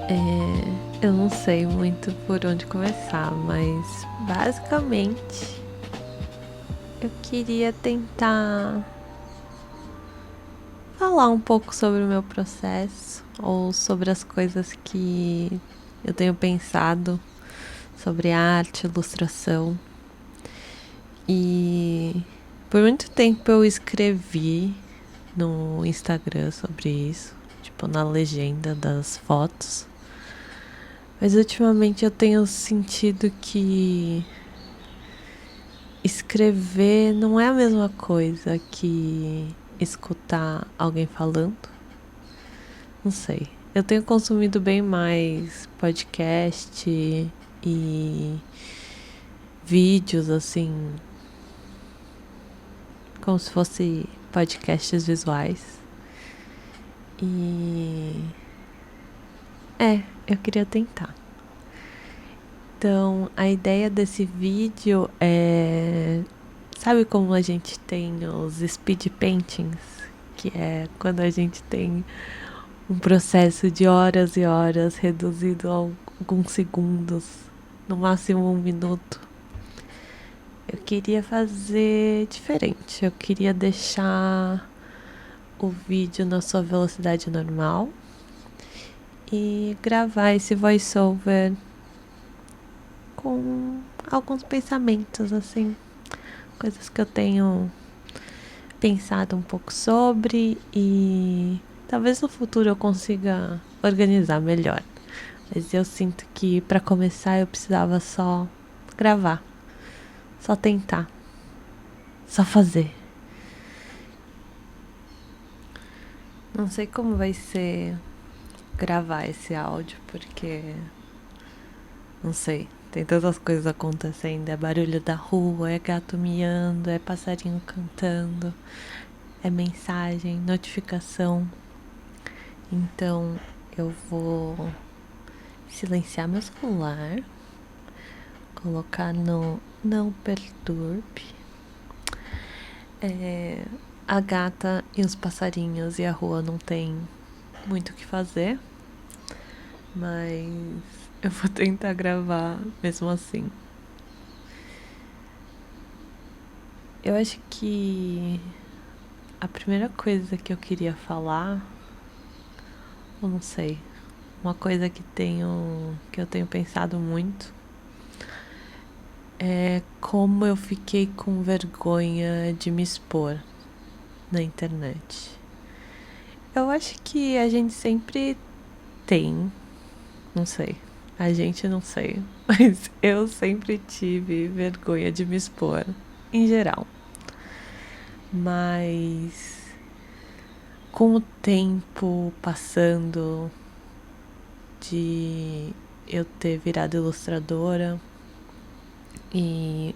Eu não sei muito por onde começar, mas basicamente eu queria tentar falar um pouco sobre o meu processo ou sobre as coisas que eu tenho pensado sobre arte, ilustração. E por muito tempo eu escrevi no Instagram sobre isso, tipo na legenda das fotos. Mas ultimamente eu tenho sentido que escrever não é a mesma coisa que escutar alguém falando. Não sei. Eu tenho consumido bem mais podcast e vídeos assim, como se fosse podcasts visuais. E eu queria tentar. Então, a ideia desse vídeo é, sabe como a gente tem os speed paintings, que é quando a gente tem um processo de horas e horas reduzido a alguns segundos, no máximo 1 minuto. Eu queria fazer diferente. Eu queria deixar o vídeo na sua velocidade normal e gravar esse voiceover com alguns pensamentos, assim, coisas que eu tenho pensado um pouco sobre e talvez no futuro eu consiga organizar melhor. Mas eu sinto que para começar eu precisava só gravar, só tentar, só fazer. Não sei como vai ser gravar esse áudio, porque não sei, tem tantas coisas acontecendo, é barulho da rua, é gato miando, é passarinho cantando, é mensagem, notificação. Então eu vou silenciar meu celular, colocar no não perturbe. A gata e os passarinhos e a rua não tem muito o que fazer, mas eu vou tentar gravar mesmo assim. Eu acho que a primeira coisa que eu queria falar, eu não sei, uma coisa que eu tenho pensado muito é como eu fiquei com vergonha de me expor na internet. Eu acho que a gente sempre tem, não sei, a gente não sei, mas eu sempre tive vergonha de me expor, em geral. Mas com o tempo passando de eu ter virado ilustradora e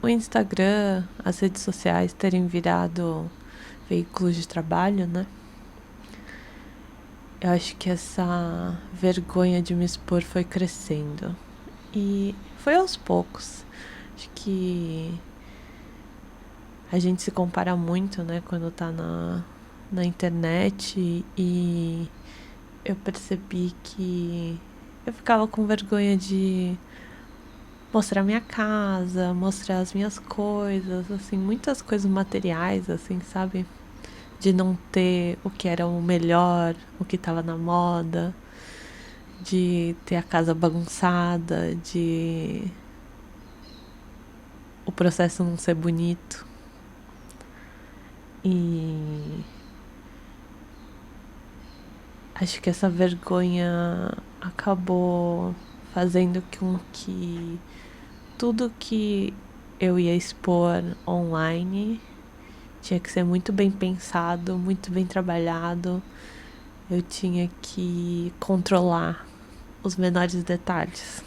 o Instagram, as redes sociais terem virado veículos de trabalho, né? Eu acho que essa vergonha de me expor foi crescendo. E foi aos poucos. Acho que a gente se compara muito, né, quando tá na internet. E eu percebi que eu ficava com vergonha de mostrar minha casa, mostrar as minhas coisas, assim, muitas coisas materiais, assim, sabe? De não ter o que era o melhor, o que tava na moda, de ter a casa bagunçada, de o processo não ser bonito. E acho que essa vergonha acabou fazendo com que tudo que eu ia expor online tinha que ser muito bem pensado, muito bem trabalhado. Eu tinha que controlar os menores detalhes.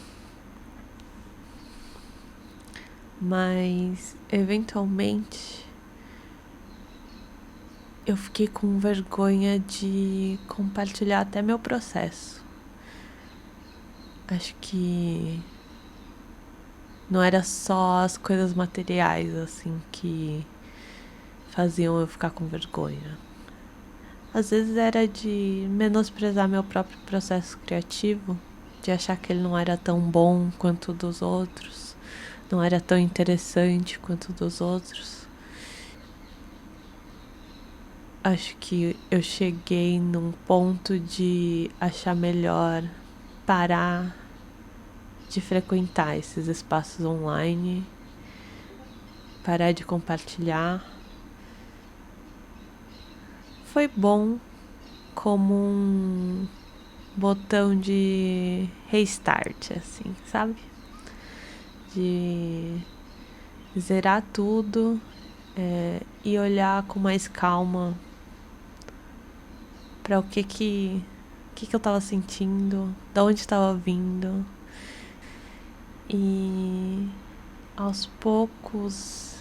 Mas, eventualmente, eu fiquei com vergonha de compartilhar até meu processo. Acho que não era só as coisas materiais, assim, que faziam eu ficar com vergonha. Às vezes era de menosprezar meu próprio processo criativo, de achar que ele não era tão bom quanto o dos outros, não era tão interessante quanto o dos outros. Acho que eu cheguei num ponto de achar melhor parar de frequentar esses espaços online, parar de compartilhar. Foi bom como um botão de restart, assim, sabe? De zerar tudo e olhar com mais calma para o que eu tava sentindo, da onde estava vindo. E aos poucos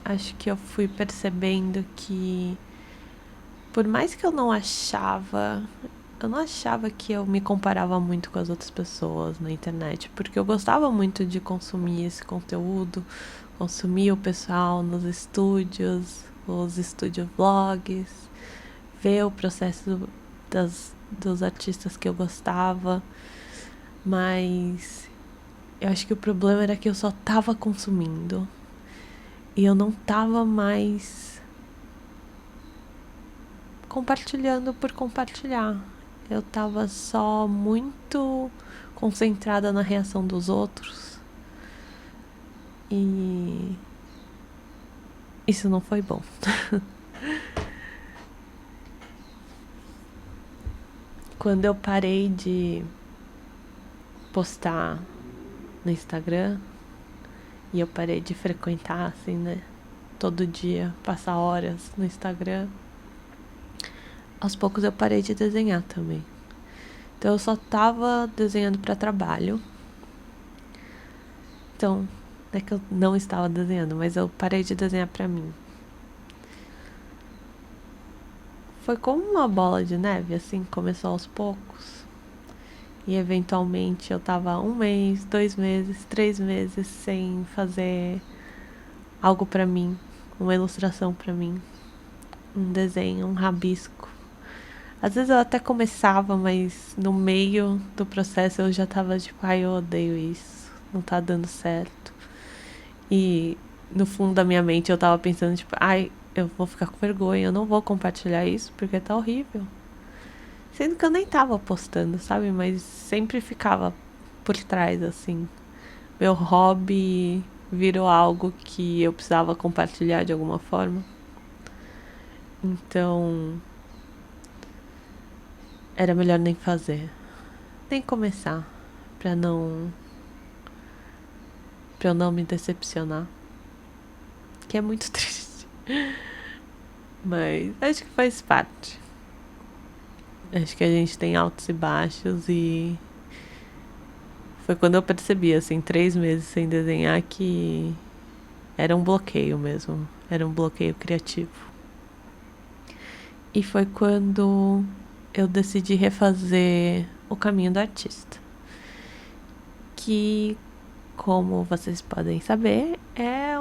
acho que eu fui percebendo que por mais que eu não achava que eu me comparava muito com as outras pessoas na internet, porque eu gostava muito de consumir esse conteúdo, consumir o pessoal nos estúdios, os estúdio vlogs, ver o processo dos artistas que eu gostava, mas eu acho que o problema era que eu só tava consumindo e eu não tava mais compartilhando por compartilhar. Eu tava só muito concentrada na reação dos outros e isso não foi bom. Quando eu parei de postar no Instagram e eu parei de frequentar, assim, né? Todo dia, passar horas no Instagram, aos poucos eu parei de desenhar também. Então eu só tava desenhando para trabalho. Então, não é que eu não estava desenhando, mas eu parei de desenhar para mim. Foi como uma bola de neve, assim, começou aos poucos. E eventualmente eu tava 1 mês, 2 meses, 3 meses sem fazer algo pra mim, uma ilustração pra mim, um desenho, um rabisco. Às vezes eu até começava, mas no meio do processo eu já tava tipo, ai, eu odeio isso, não tá dando certo. E no fundo da minha mente eu tava pensando, tipo, ai, eu vou ficar com vergonha, eu não vou compartilhar isso porque tá horrível. Sendo que eu nem tava postando, sabe? Mas sempre ficava por trás, assim. Meu hobby virou algo que eu precisava compartilhar de alguma forma. Então, era melhor nem fazer. Nem começar. Pra não. Pra eu não me decepcionar. Que é muito triste. Mas acho que faz parte. Acho que a gente tem altos e baixos e foi quando eu percebi, assim, 3 meses sem desenhar que era um bloqueio mesmo. Era um bloqueio criativo. E foi quando eu decidi refazer O Caminho do Artista. Que, como vocês podem saber, é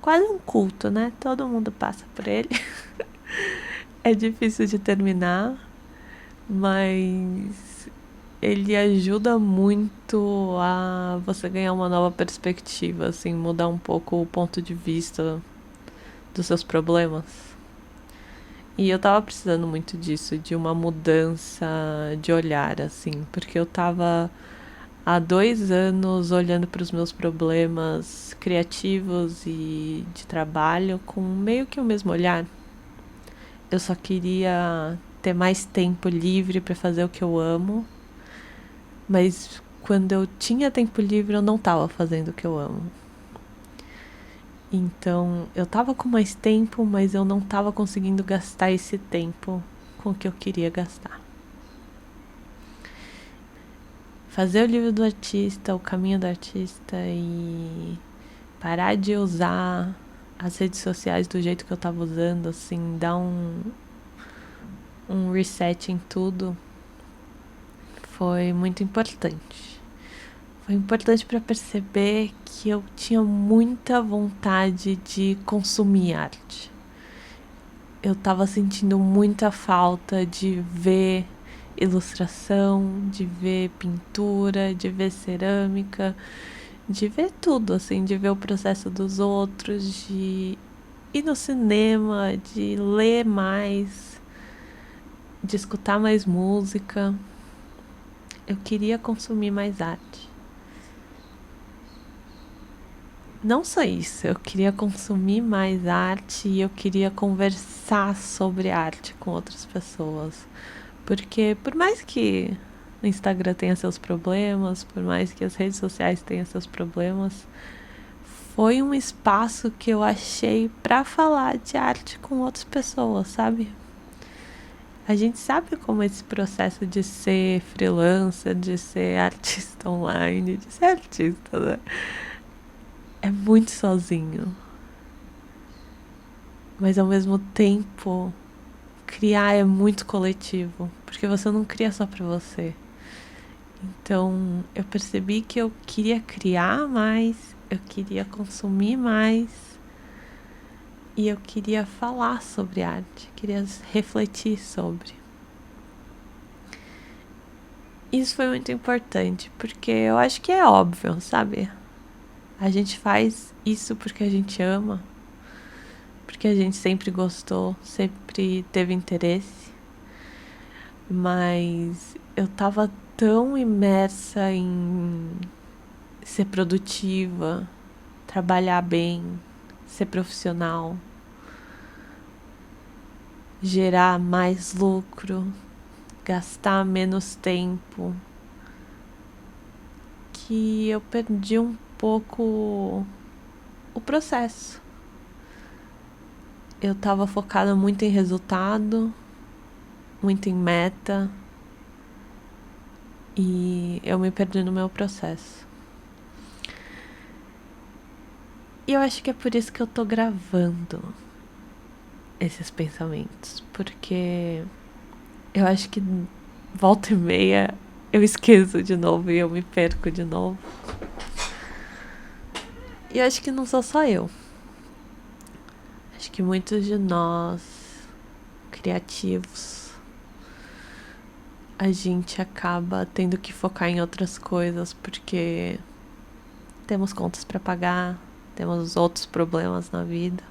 quase um culto, né? Todo mundo passa por ele. É difícil de terminar, mas ele ajuda muito a você ganhar uma nova perspectiva, assim, mudar um pouco o ponto de vista dos seus problemas. E eu tava precisando muito disso, de uma mudança de olhar, assim, porque eu tava há 2 anos olhando para os meus problemas criativos e de trabalho com meio que o mesmo olhar. Eu só queria ter mais tempo livre para fazer o que eu amo, mas quando eu tinha tempo livre eu não estava fazendo o que eu amo. Então eu estava com mais tempo, mas eu não estava conseguindo gastar esse tempo com o que eu queria gastar. Fazer o livro do artista, o caminho do artista e parar de usar as redes sociais do jeito que eu tava usando, assim, dar um reset em tudo, foi muito importante. Foi importante para perceber que eu tinha muita vontade de consumir arte. eu tava sentindo muita falta de ver ilustração, de ver pintura, de ver cerâmica, de ver tudo, assim, de ver o processo dos outros, de ir no cinema, de ler mais, de escutar mais música. Eu queria consumir mais arte. Não só isso, eu queria consumir mais arte e eu queria conversar sobre arte com outras pessoas. Porque por mais que o Instagram tenha seus problemas, por mais que as redes sociais tenham seus problemas, foi um espaço que eu achei para falar de arte com outras pessoas, sabe? A gente sabe como esse processo de ser freelancer, de ser artista online, de ser artista, né? É muito sozinho. Mas ao mesmo tempo, criar é muito coletivo, porque você não cria só pra você. Então, eu percebi que eu queria criar mais, eu queria consumir mais e eu queria falar sobre arte, queria refletir sobre. Isso foi muito importante, porque eu acho que é óbvio, sabe? A gente faz isso porque a gente ama, porque a gente sempre gostou, sempre teve interesse, mas eu tava tão imersa em ser produtiva, trabalhar bem, ser profissional, gerar mais lucro, gastar menos tempo, que eu perdi um pouco o processo. Eu tava focada muito em resultado, muito em meta, e eu me perdi no meu processo. E eu acho que é por isso que eu tô gravando esses pensamentos, porque eu acho que volta e meia eu esqueço de novo e eu me perco de novo. E eu acho que não sou só eu. Acho que muitos de nós, criativos, a gente acaba tendo que focar em outras coisas porque temos contas para pagar, temos outros problemas na vida,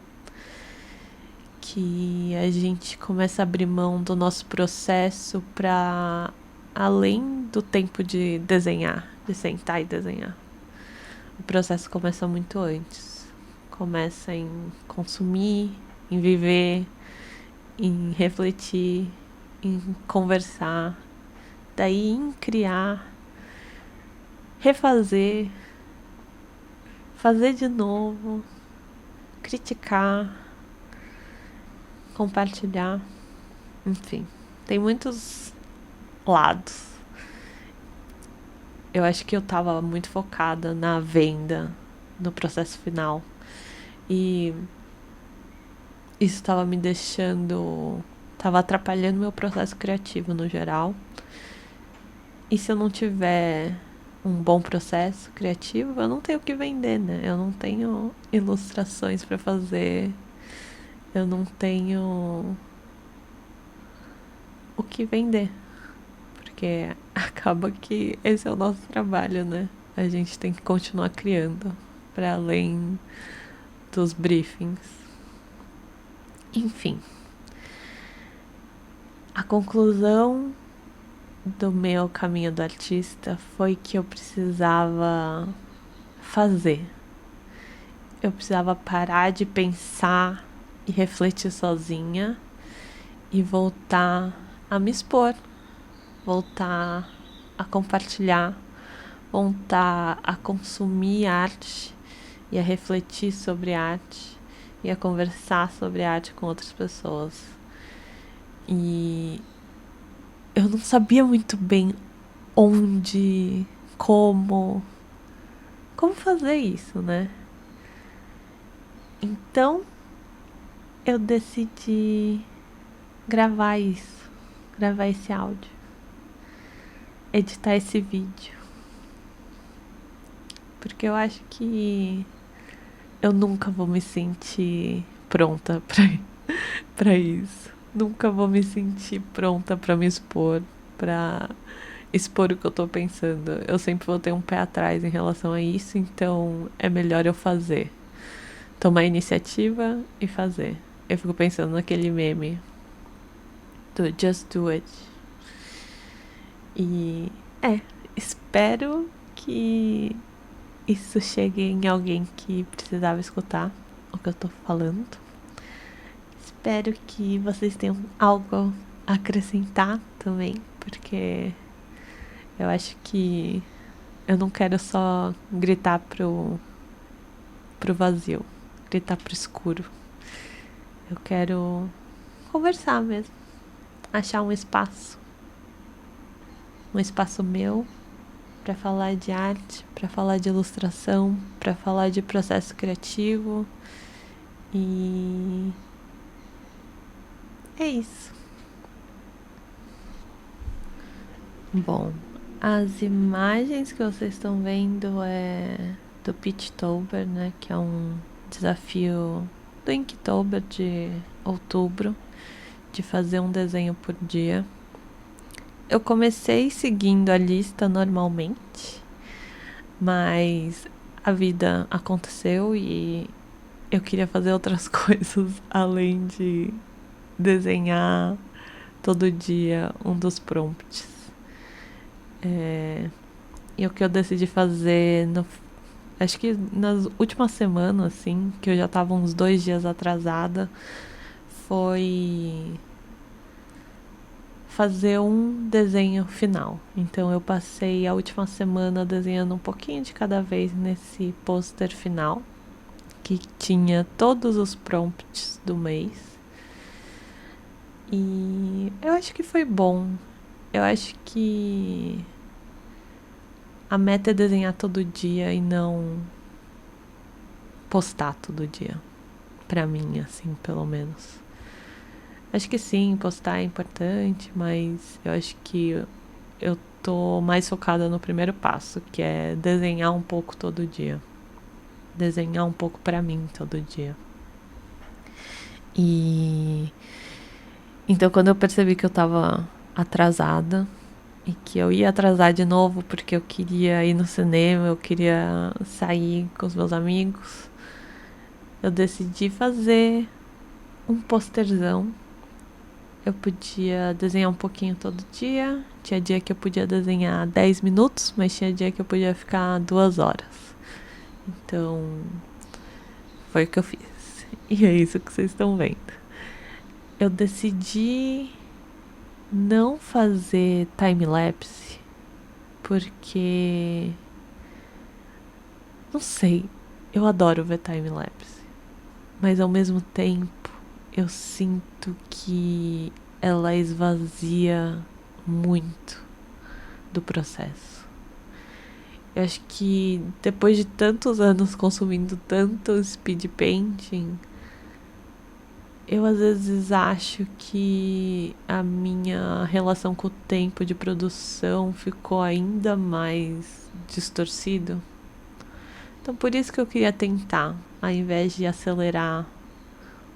que a gente começa a abrir mão do nosso processo para além do tempo de desenhar, de sentar e desenhar. O processo começa muito antes. Começa em consumir, em viver, em refletir, em conversar, daí em criar, refazer, fazer de novo, criticar, compartilhar, enfim, tem muitos lados. Eu acho que eu tava muito focada na venda, no processo final, e isso estava me deixando, tava atrapalhando meu processo criativo no geral. E se eu não tiver um bom processo criativo, eu não tenho o que vender, né? Eu não tenho ilustrações para fazer, eu não tenho o que vender, porque acaba que esse é o nosso trabalho, né? A gente tem que continuar criando para além dos briefings. Enfim, a conclusão do meu caminho do artista foi que eu precisava fazer. Eu precisava parar de pensar e refletir sozinha e voltar a me expor, voltar a compartilhar, voltar a consumir arte e a refletir sobre arte e a conversar sobre arte com outras pessoas. E eu não sabia muito bem onde, como fazer isso, né? Então eu decidi gravar isso, gravar esse áudio, editar esse vídeo, porque eu acho que eu nunca vou me sentir pronta pra isso. Nunca vou me sentir pronta pra me expor, pra expor o que eu tô pensando. Eu sempre vou ter um pé atrás em relação a isso, então é melhor eu fazer. Tomar iniciativa e fazer. Eu fico pensando naquele meme do Just Do It. E espero que isso chegue em alguém que precisava escutar o que eu tô falando. Espero que vocês tenham algo a acrescentar também, porque eu acho que eu não quero só gritar pro vazio, gritar pro escuro. Eu quero conversar mesmo, achar um espaço meu para falar de arte, para falar de ilustração, para falar de processo criativo. E é isso. Bom, as imagens que vocês estão vendo é do Pitchtober, né, que é um desafio do Inktober de outubro, de fazer um desenho por dia. Eu comecei seguindo a lista normalmente, mas a vida aconteceu e eu queria fazer outras coisas além de desenhar todo dia um dos prompts. E o que eu decidi fazer, acho que nas últimas semanas, assim, que eu já tava uns 2 dias atrasada, foi fazer um desenho final. Então eu passei a última semana desenhando um pouquinho de cada vez nesse pôster final, que tinha todos os prompts do mês. E eu acho que foi bom. Eu acho que a meta é desenhar todo dia e não postar todo dia. Pra mim, assim, pelo menos. Acho que sim, postar é importante, mas eu acho que eu tô mais focada no primeiro passo, que é desenhar um pouco todo dia. Desenhar um pouco pra mim todo dia. E então quando eu percebi que eu tava atrasada e que eu ia atrasar de novo porque eu queria ir no cinema, eu queria sair com os meus amigos, eu decidi fazer um posterzão. Eu podia desenhar um pouquinho todo dia. Tinha dia que eu podia desenhar 10 minutos, mas tinha dia que eu podia ficar 2 horas. Então, foi o que eu fiz. E é isso que vocês estão vendo. Eu decidi não fazer time-lapse porque... Não sei, eu adoro ver time-lapse. Mas ao mesmo tempo, eu sinto que ela esvazia muito do processo. Eu acho que depois de tantos anos consumindo tanto speed painting, eu às vezes acho que a minha relação com o tempo de produção ficou ainda mais distorcido. Então por isso que eu queria tentar, ao invés de acelerar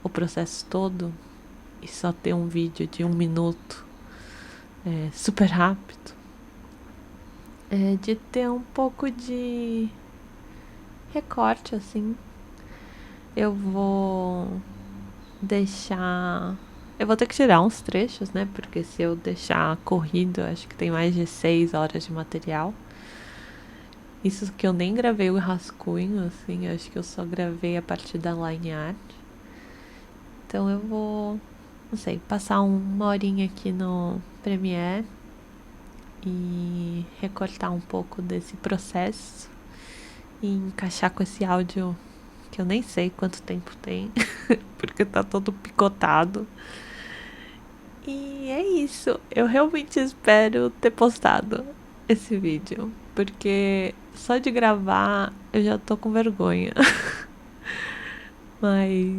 o processo todo e só ter um vídeo de 1 minuto, super rápido, de ter um pouco de recorte, assim. Eu vou deixar... Eu vou ter que tirar uns trechos, né? Porque se eu deixar corrido, acho que tem mais de 6 horas de material. Isso que eu nem gravei o rascunho, assim. Acho que eu só gravei a partir da line art. Então eu vou, não sei, passar 1 horinha aqui no Premiere e recortar um pouco desse processo e encaixar com esse áudio que eu nem sei quanto tempo tem, porque tá todo picotado. E é isso. Eu realmente espero ter postado esse vídeo, porque só de gravar eu já tô com vergonha. Mas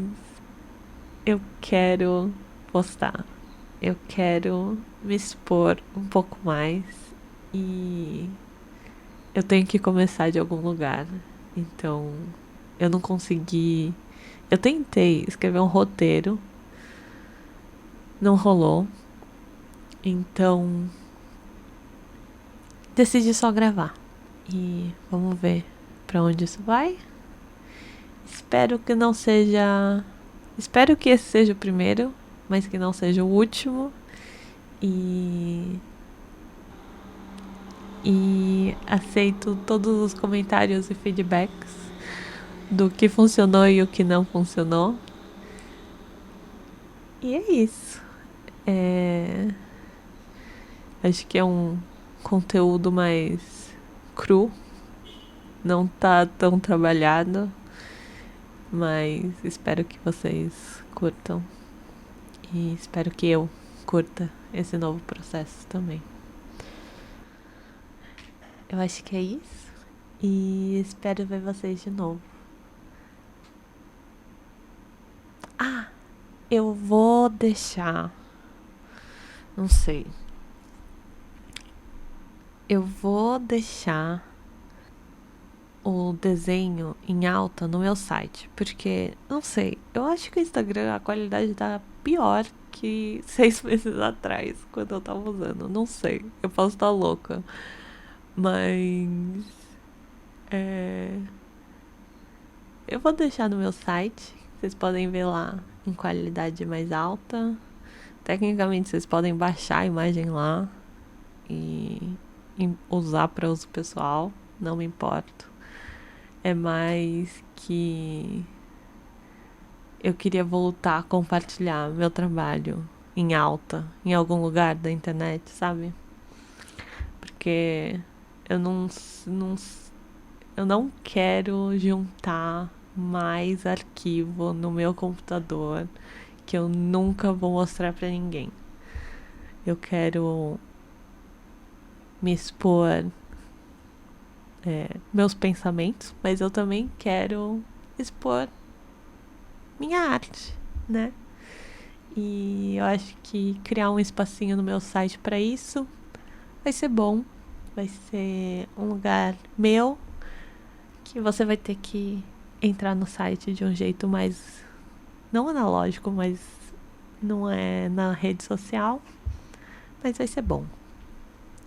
eu quero postar. Eu quero me expor um pouco mais e eu tenho que começar de algum lugar. Então, eu não consegui. Eu tentei escrever um roteiro, não rolou. Então, decidi só gravar. E vamos ver pra onde isso vai. Espero que não seja. Espero que esse seja o primeiro, mas que não seja o último. E aceito todos os comentários e feedbacks do que funcionou e o que não funcionou. E é isso. Acho que é um conteúdo mais cru, não tá tão trabalhado, mas espero que vocês curtam e espero que eu curta esse novo processo também. Eu acho que é isso e espero ver vocês de novo. Eu vou deixar, não sei, eu vou deixar o desenho em alta no meu site, porque, não sei, eu acho que o Instagram, a qualidade tá pior que 6 meses atrás, quando eu tava usando. Não sei, eu posso estar louca, mas é, eu vou deixar no meu site, vocês podem ver lá em qualidade mais alta. Tecnicamente vocês podem baixar a imagem lá e usar para uso pessoal, não me importo. É mais que eu queria voltar a compartilhar meu trabalho em alta, em algum lugar da internet, sabe? Porque eu não, eu não quero juntar mais arquivo no meu computador que eu nunca vou mostrar pra ninguém. Eu quero me expor meus pensamentos, mas eu também quero expor minha arte, né? E eu acho que criar um espacinho no meu site para isso vai ser bom. Vai ser um lugar meu que você vai ter que entrar no site de um jeito mais não analógico, mas não é na rede social, mas vai ser bom.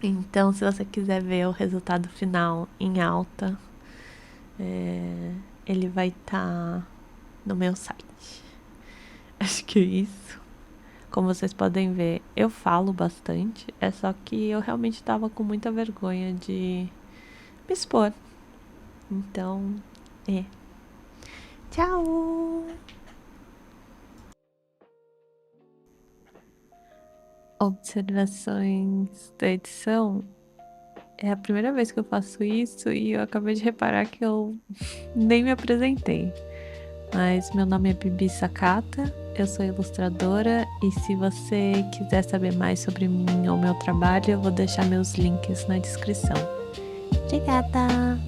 Então, se você quiser ver o resultado final em alta, ele vai estar no meu site. Acho que é isso. Como vocês podem ver, eu falo bastante, é só que eu realmente tava com muita vergonha de me expor. Então, Tchau! Observações da edição. É a primeira vez que eu faço isso e eu acabei de reparar que eu nem me apresentei. Mas meu nome é Bibi Sakata, eu sou ilustradora e se você quiser saber mais sobre mim ou meu trabalho, eu vou deixar meus links na descrição. Obrigada!